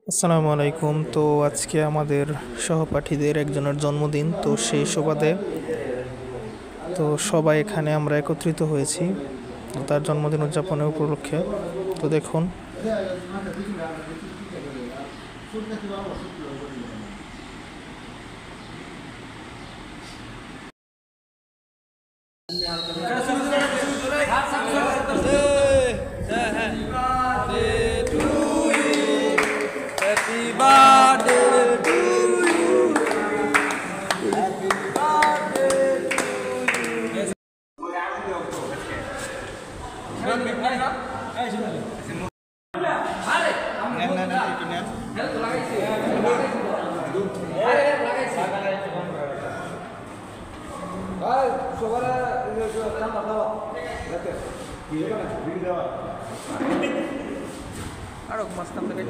আসসালামু আলাইকুম। তো আজকে আমাদের সহপাঠীদের একজনের জন্মদিন, তো সেই সুবাদে তো সবাই এখানে আমরা একত্রিত হয়েছি তার জন্মদিন উদযাপনের উপলক্ষে। তো দেখুন, আরো মাঝখান থেকে